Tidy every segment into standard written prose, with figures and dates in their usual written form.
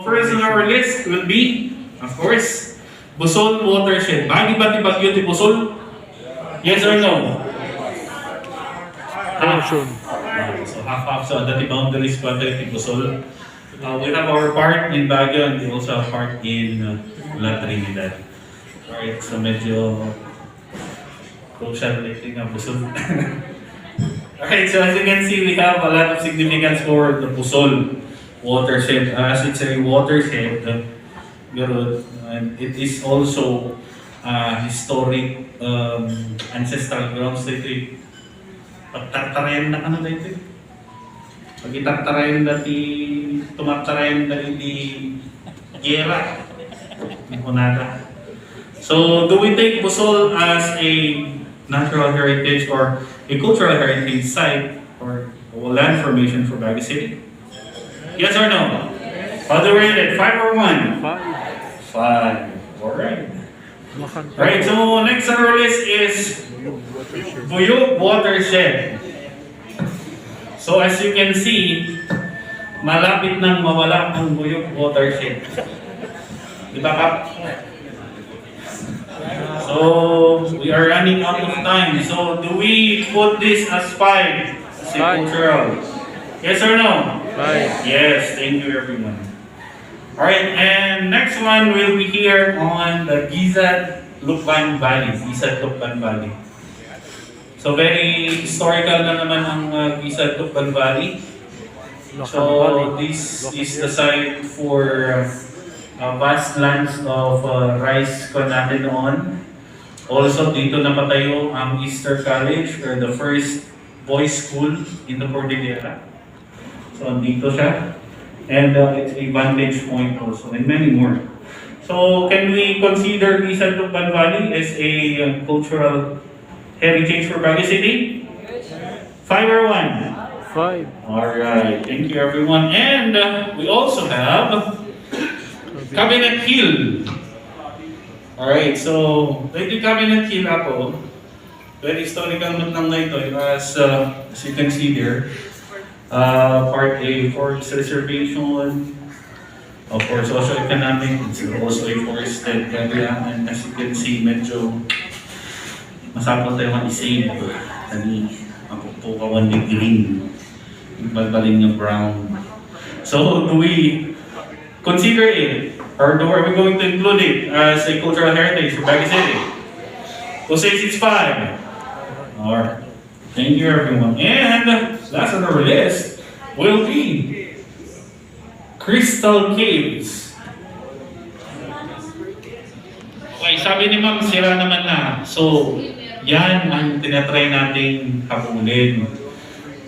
first on our list will be, of course, Buzol watershed. Bagay ba ti bagyo ti Buzol? Yes or no? Portion. So half-half sa dati boundaries pa ti Buzol. We have our part in Baguio and we also have part in La Trinidad. Alright, so medyo crucial lately nga Buzol. Alright, so as you can see, we have a lot of significance for the Buzol watershed. As it's a watershed, and it is also historic ancestral grounds dito. Pagtartarayan na ano dito. Pag itartarayan dati, tumatarayan dati di gera. Hunada. So, do we take Buzol as a natural heritage or a cultural heritage site or a land formation for Baguio City? Yes or no? How do we rate it? 5 or 1? 5. Alright. Alright, so next on our list is Buyog watershed. So as you can see, malapit nang mawala ang Buyog watershed. Diba Kap? So we are running out of time. So do we put this as 5 as a cultural? Yes or no? 5. Yes, thank you everyone. Alright, and next one will be here on the Gizad-Lukban Valley. Gizad-Lukban Valley. So very historical na naman ang Gizad-Lukban Valley. So this is the site for vast lands of rice ko natin noon. Also dito napatayo ang Easter College or the first boys school in the Cordillera. So dito siya. And it's a vantage point also and many more. So can we consider Gizad-Lukban Valley as a cultural heritage for Baguio City? 5 or 1? 5. Alright, thank you everyone. And we also have Cabinet Hill. Alright, so pwede Cabinet Hill ako. Very historical matang na ito as you can see there. Part A, forest reservation. Of course, socio-economic, it's also a forested area. And as you can see, medyo masapot tayo mag-isave. Tani, mapupukawan ni green. Balbalin yung brown. So, do we consider it? Or are we going to include it as a cultural heritage for Baguio City? Who says it's 5? Alright. Thank you everyone. And last on our list will be Crystal Caves. Okay, sabi ni Ma'am, sira naman na. So, yan ang tinatry nating habulin.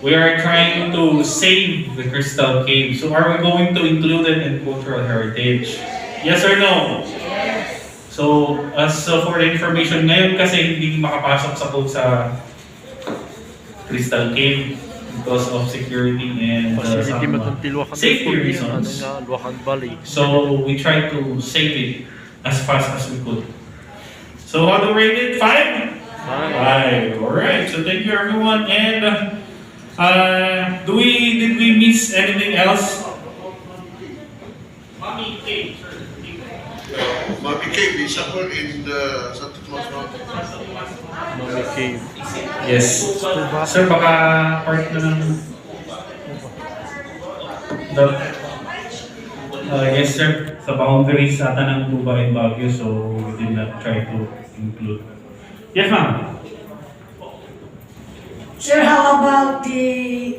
We are trying to save the Crystal Caves. So, are we going to include it in cultural heritage? Yes or no? Yes. So, as for the information, ngayon kasi hindi makapasok sa Crystal Cave because of security and safety reasons. So we try to save it as fast as we could. So how do we rate it? 5? 5. Alright, so thank you everyone. And did we miss anything else? Mami Cave. Mami Cave is somewhere in the Santa Claus Mountain. Mami Cave. Yes. Sir, baka part na ng yes sir, sa boundaries ata ng Tuba and Baguio, so we did not try to include. Yes ma'am. Sir, how about the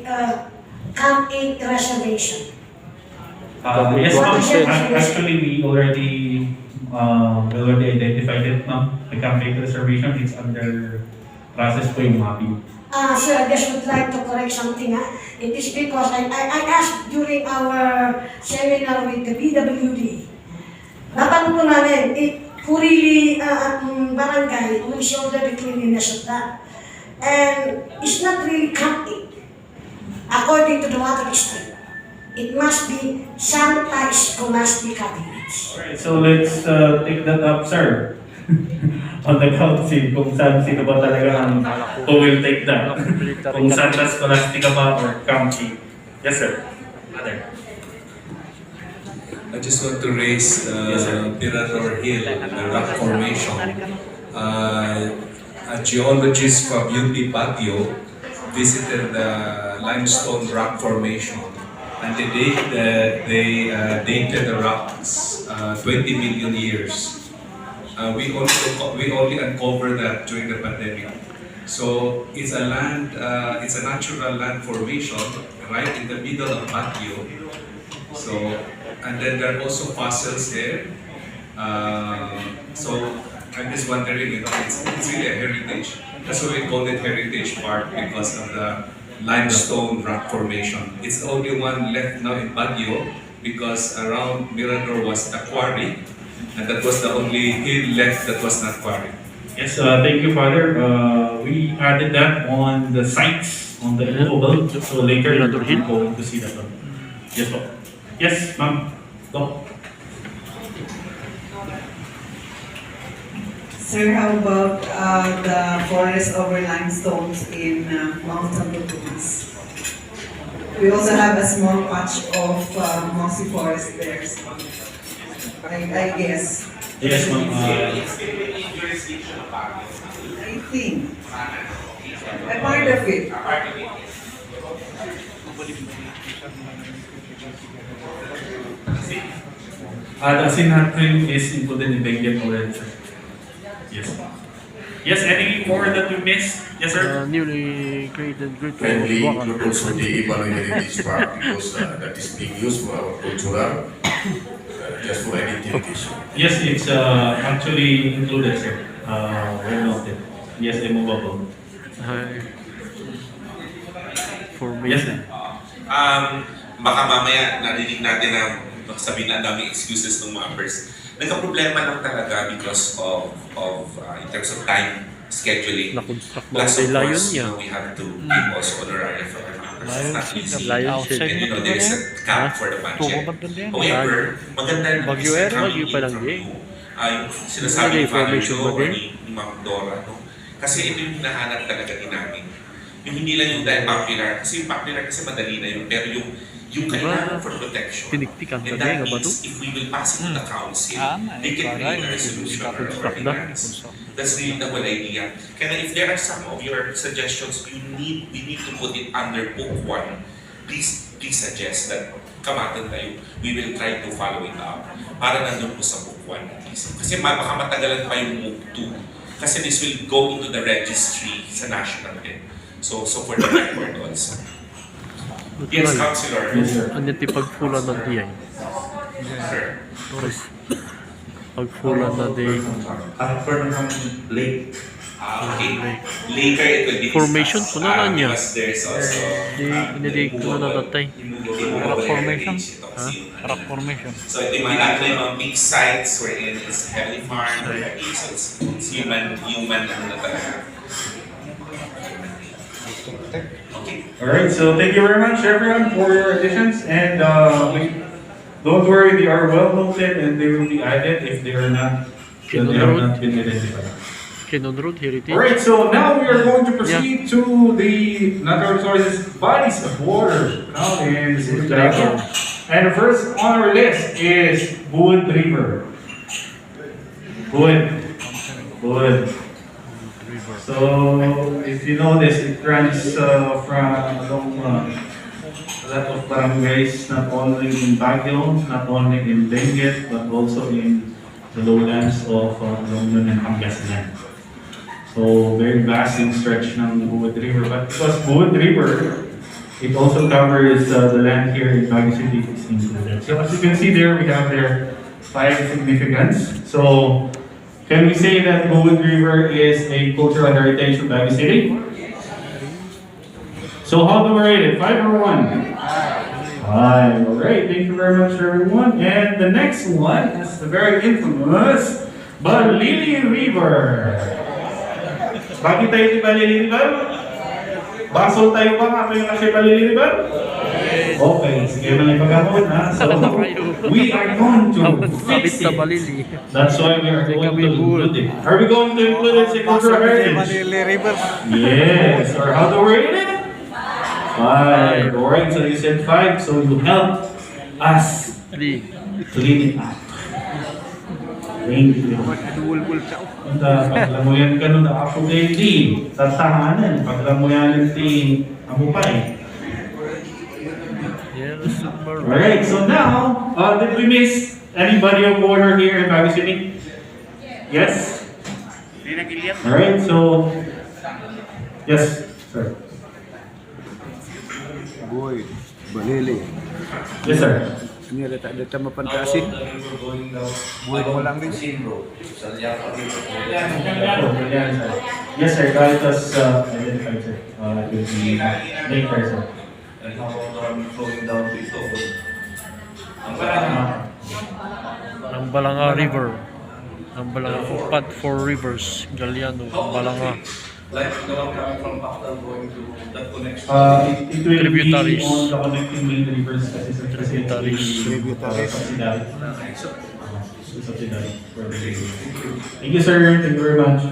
Camp 8 reservation? Yes ma'am, actually we already identified it ma'am. The Camp 8 reservation, it's under process po yung mapping. Sir, I just would like to correct something. It is because I asked during our seminar with the PWD. Natanong po namin, who really barangay will shoulder the cleanliness of that. And it's not really Camp 8, according to the water district. It must be Santa Scholastica Village. Alright, so let's take that up, sir. On the count, kung sino ba talaga ang who will take that. Kung Santa Scholastica ba or Camp 8. Yes, sir. Other. I just want to raise Mirador Hill, the rock formation. A geologist from UP Baguio visited the limestone rock formation, and they dated the rocks 20 million years. We only uncovered that during the pandemic. So it's a natural land formation right in the middle of Baguio. So, and then there are also fossils there. So I'm just wondering, it's really a heritage. That's why we call it Heritage Park, because of the limestone rock formation. It's the only one left now in Baguio, because around Mirador was a quarry, and that was the only hill left that was not quarry. Yes, thank you, Father. We added that on the sites on the info, so later you're going to see that one. Yes, po. Yes, ma'am. Go. Sir, how about the forest over limestones in Mount Santo Tomas? We also have a small patch of mossy forest there. So I guess. Yes, ma'am. I think. A part of it. The Sinatrin is included in Benguet already, sir. Yes. Yes, any more that we missed? Yes, sir. Newly created Great Kindly Wall. include also the Ibano Heritage Park, because that is being used for our cultural, just for identification. Yes, it's actually included, sir. Well noted. Yes, immovable. Yes, sir. Baka mamaya narinig natin na sabihin na ang daming excuses ng members. Nagka-problema lang talaga because of in terms of time scheduling. Na-construct Plus, of Lion course, niya. we have to give also honorarium for our members. It's not easy. Lion Shed. And there is a cap for the budget. However, maganda na Baguio isa Air, coming Baguio pa in lang from din. you, yung sinasabi ni Father Information Joe ba or din? ni Ma'am Dora, no? Kasi ito yung hinahanap talaga din namin. Yung hindi lang yung dahil popular, kasi yung popular kasi madali na yun, pero yung kailangan for protection. Tiniktikan And ka that din, ba to? means if we will pass it to the council, they can create a resolution or ordinance. That's really the whole idea. Kaya if there are some of your suggestions we need to put it under book 1, please suggest that kamatan tayo. We will try to follow it up para nandun po sa book 1 at least. Kasi baka matagalan pa yung book 2. Kasi this will go into the registry sa national din. So for the record also. Yes, Councilor. Yes, sir. Ano yung pagfulan ng DI? Sir. Pagfulan na day. For late. Okay. Later it will be discussed. Formation, puno na niya. Because there's also Inidig ko na datay. rock formation. Rock formation. So ito yung mga big sites wherein it's heavily farmed, so it's human ano na talaga. Okay. Alright, so thank you very much everyone for your additions, and don't worry, they are well noted and they will be added if they are not, they have not been identified. Kenon Road Heritage. Alright, so now we are going to proceed to the natural resources bodies of water now in the city of Davao. And the first on our list is Wood River. Wood. So, if you notice, it runs from along a lot of barangays, not only in Baguio, not only in Benguet, but also in the lowlands of Longnon and Pangasinan. So, very vast in stretch ng Buod River. But because Buod River, it also covers the land here in Baguio City is included. So, as you can see there, we have there 5 significance. So, can we say that Buod River is a cultural heritage of Baguio City? So how do we rate it? 5 or 1? 5. Alright, thank you very much everyone. And the next one is the very infamous Balili River. Bakit tayo di Balili River? Basol tayo ba nga yung kasi Balili River? Okay, sige na lang pagkakot ha. So, we are going to fix it. That's why we are going to include it. Are we going to include it in cultural heritage? Yes. Or how do we rate it? 5. Alright, so you said 5, so you help us Clean it up. Thank you. Paglamuyan ka nun, ako di. Tatahanan. Paglamuyan ti, amo pa eh. Yellow submarine. Alright, so now, did we miss anybody of order here in Baguio City? Yes? Alright, so, yes, sir. Boy, balili. Yes, sir. Ini data mapantasin. Boy mo lang din. Yes, sir. That was identified, sir. It will be later, sir. And how about flowing down to ito? Ang Balanga River. Ang Balanga Footpath for Rivers. Galiano, Balanga. Like the one coming from Pakistan going to that connection. It will Tributaries. be on the connecting main rivers kasi sa Tributaries. subsidiary. Subsidiary for the river. Thank you, sir. Thank you very much.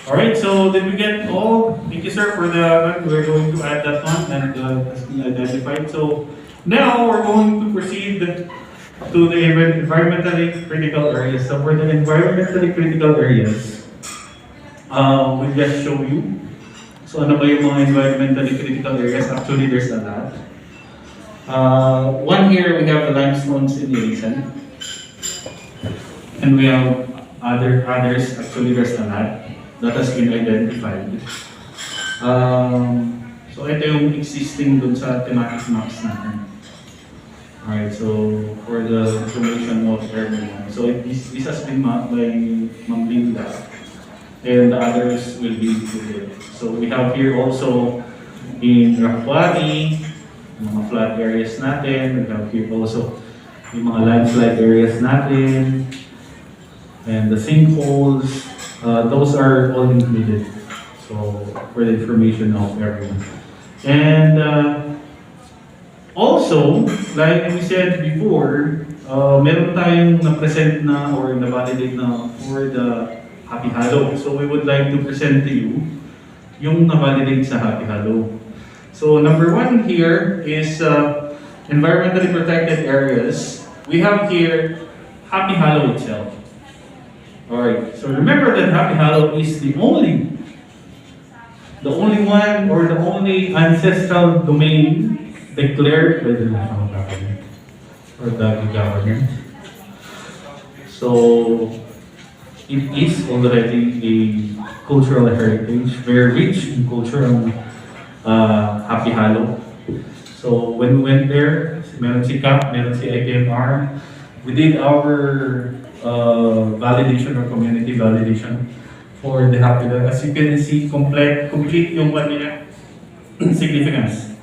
Alright, so did we get all? Thank you, sir, for the, we're going to add that one and has been identified. So now we're going to proceed to the environmentally critical areas. So for the environmentally critical areas, we'll just show you. So ano ba yung mga environmentally critical areas? Actually, there's a lot. One here, we have the limestone simulation. And we have others, actually there's a lot that has been identified. So ito yung existing dun sa thematic maps natin. Alright, so for the information of everyone. So this has been mapped by Ma'am Linda. And the others will be included. So we have here also in Rakwari, mga flat areas natin. We have here also yung mga landslide areas natin. And the sinkholes, those are all included. So for the information of everyone. And also, like we said before, meron tayong na-present na or na-validate na for the Happy Halo. So we would like to present to you yung na-validate sa Happy Halo. So number one here is environmentally protected areas. We have here Happy Halo itself. Alright, so remember that Happy Halo is the only one or the only ancestral domain declared by the national government or the government. So it is already a cultural heritage, very rich in cultural Happy Halo. So when we went there, meron si CAP, meron si IPMR, we did our validation or community validation for the Happy Halo. As you can see, complete yung kanila significance.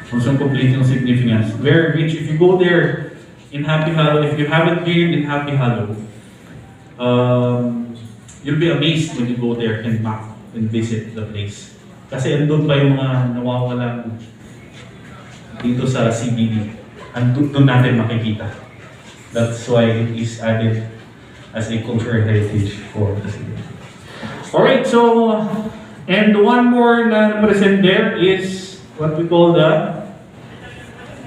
Also complete yung significance. Very rich. If you go there in Happy Halo, if you haven't been in Happy Halo, you'll be amazed when you go there and map and visit the place. Kasi andun pa yung mga nawawalan dito sa CBD. Andun natin makikita. That's why it is added as a cultural heritage for the city. Alright, so, and one more na present there is what we call the,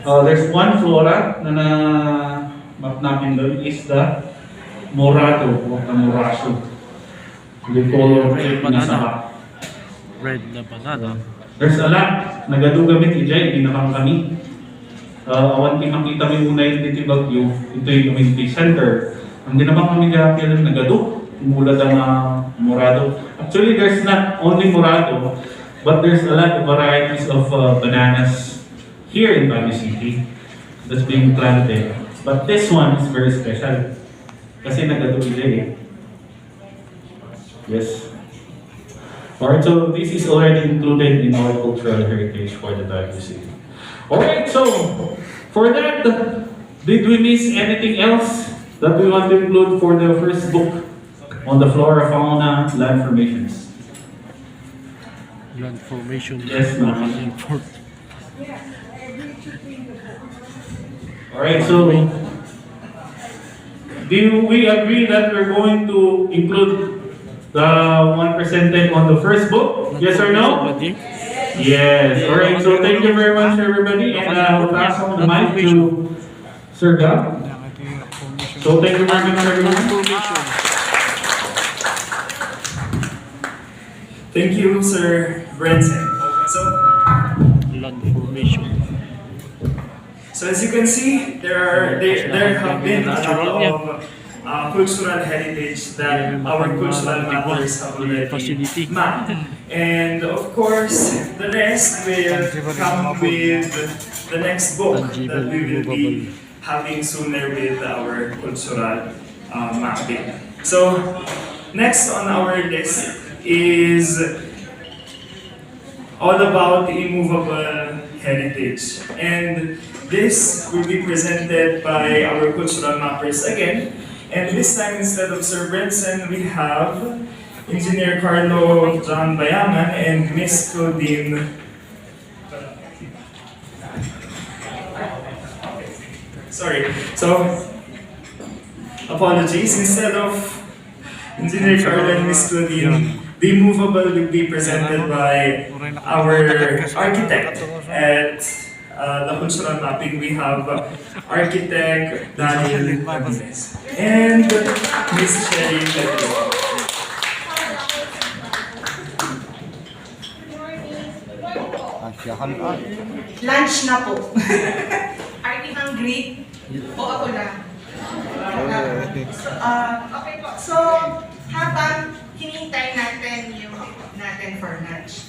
there's one flora na map namin doon is the Morado o the Moraso. The color Red na banana. sa Red na banana. There's a lot. Nagadugamit ijay, binakang kami. Awan makita mo yung unay dito bagyo, ito yung community center. Ang dinamang kami gapil nagadu, mula ng Morado. Actually, there's not only Morado, but there's a lot of varieties of bananas here in Baguio City that's being planted. But this one is very special. Kasi nagadu ijay eh. Yes. Alright, so this is already included in our cultural heritage for the Baguio City. Alright, so for that, did we miss anything else that we want to include for the first book on the flora, fauna, land formations? Land formation. Yes, ma'am. Import. Alright, so do we agree that we're going to include the one presented on the first book? Yes or no? Yes. Alright, so thank you very much everybody, and I'll pass on the mic to Sir Gab? So thank you very much everyone. Formation. Thank you, Sir Brenton. Land formation. So as you can see, there have been a lot of cultural heritage that our cultural mappers have already mapped. And of course, the rest will come with the next book that we will be having sooner with our cultural mapping. So next on our list is all about immovable heritage. And this will be presented by our cultural mappers again. And this time, instead of Sir Brenton, we have Engineer Carlo John Bayaman and Miss Claudine. Sorry. So, apologies. Instead of Engineer Carlo and Miss Claudine, the immovable will be presented by our architect at the cultural mapping. We have architect Daniel Ramirez and Miss Sherry Pedro. Lunch na po. Are we hungry? O ako lang? Okay po. So, habang hinihintay natin yung natin for lunch,